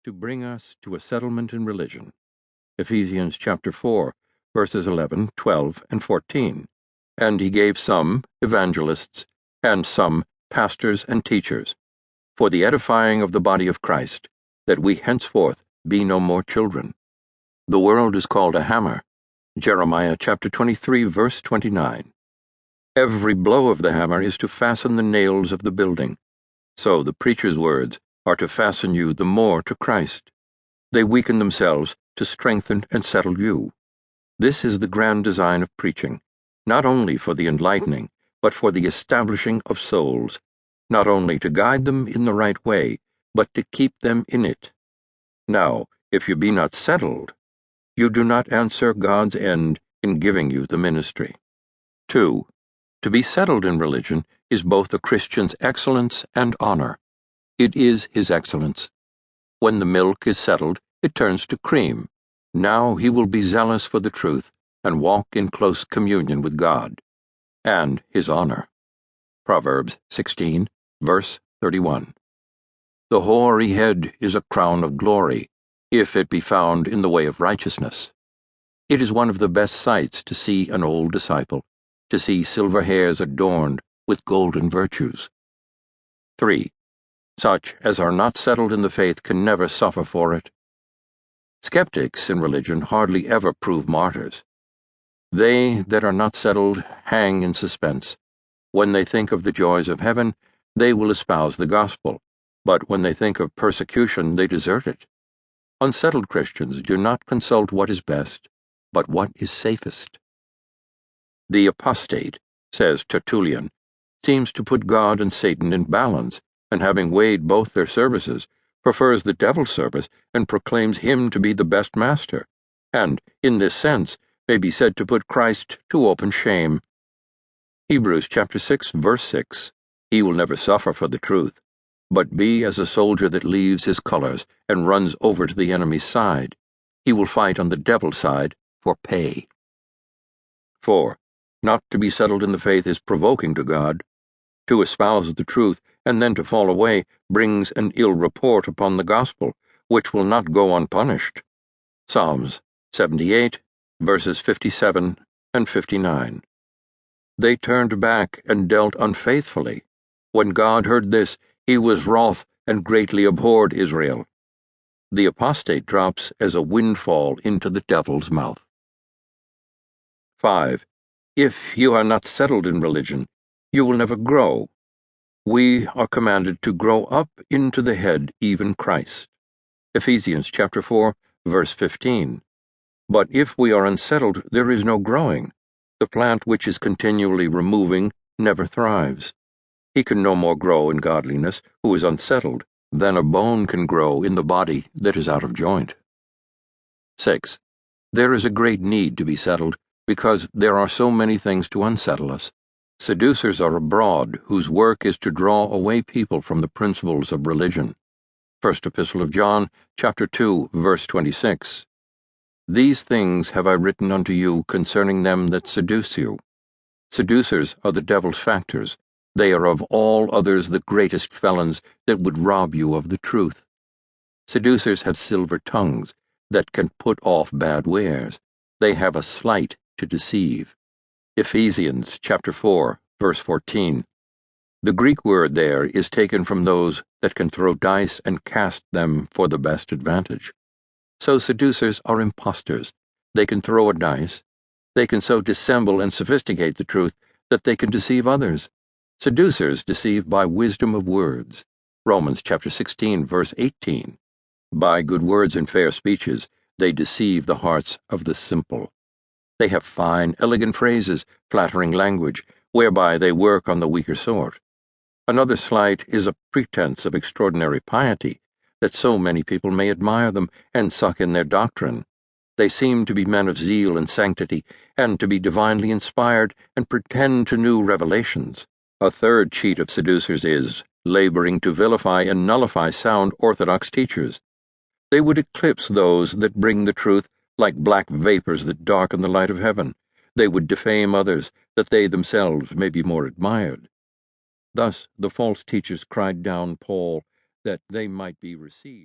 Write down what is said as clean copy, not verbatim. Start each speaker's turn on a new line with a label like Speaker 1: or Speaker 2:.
Speaker 1: to bring us to a settlement in religion. Ephesians chapter 4, verses 11, 12, and 14. And he gave some evangelists, and some pastors and teachers, for the edifying of the body of Christ, that we henceforth be no more children. The world is called a hammer. Jeremiah chapter 23, verse 29. Every blow of the hammer is to fasten the nails of the building. So the preacher's words are to fasten you the more to Christ. They weaken themselves to strengthen and settle you. This is the grand design of preaching, not only for the enlightening, but for the establishing of souls, not only to guide them in the right way, but to keep them in it. Now, if you be not settled, you do not answer God's end in giving you the ministry. 2. To be settled in religion is both a Christian's excellence and honor. It is his excellence. When the milk is settled, it turns to cream. Now he will be zealous for the truth and walk in close communion with God. And his honor. Proverbs 16, verse 31. The hoary head is a crown of glory, if it be found in the way of righteousness. It is one of the best sights to see an old disciple, to see silver hairs adorned with golden virtues. 3. Such as are not settled in the faith can never suffer for it. Skeptics in religion hardly ever prove martyrs. They that are not settled hang in suspense. When they think of the joys of heaven, they will espouse the gospel, but when they think of persecution, they desert it. Unsettled Christians do not consult what is best, but what is safest. The apostate, says Tertullian, seems to put God and Satan in balance, and having weighed both their services, prefers the devil's service and proclaims him to be the best master, and, in this sense, may be said to put Christ to open shame. Hebrews chapter 6, verse 6. He will never suffer for the truth, but be as a soldier that leaves his colors and runs over to the enemy's side. He will fight on the devil's side for pay. 4. Not to be settled in the faith is provoking to God. To espouse the truth and then to fall away brings an ill report upon the gospel, which will not go unpunished. Psalms 78, verses 57 and 59. They turned back and dealt unfaithfully. When God heard this, he was wroth and greatly abhorred Israel. The apostate drops as a windfall into the devil's mouth. 5. If you are not settled in religion, you will never grow. We are commanded to grow up into the head, even Christ. Ephesians chapter 4, verse 15. But if we are unsettled, there is no growing. The plant which is continually removing never thrives. He can no more grow in godliness who is unsettled than a bone can grow in the body that is out of joint. 6. There is a great need to be settled, because there are so many things to unsettle us. Seducers are abroad, whose work is to draw away people from the principles of religion. First Epistle of John, chapter 2, verse 26. These things have I written unto you concerning them that seduce you. Seducers are the devil's factors. They are of all others the greatest felons that would rob you of the truth. Seducers have silver tongues that can put off bad wares. They have a sleight to deceive. Ephesians chapter 4, verse 14. The Greek word there is taken from those that can throw dice and cast them for the best advantage. So seducers are impostors. They can throw a dice. They can so dissemble and sophisticate the truth that they can deceive others. Seducers deceive by wisdom of words. Romans chapter 16, verse 18. By good words and fair speeches, they deceive the hearts of the simple. They have fine, elegant phrases, flattering language, whereby they work on the weaker sort. Another sleight is a pretense of extraordinary piety, that so many people may admire them and suck in their doctrine. They seem to be men of zeal and sanctity, and to be divinely inspired, and pretend to new revelations. A third cheat of seducers is laboring to vilify and nullify sound orthodox teachers. They would eclipse those that bring the truth like black vapors that darken the light of heaven. They would defame others, that they themselves may be more admired. Thus the false teachers cried down Paul, that they might be received.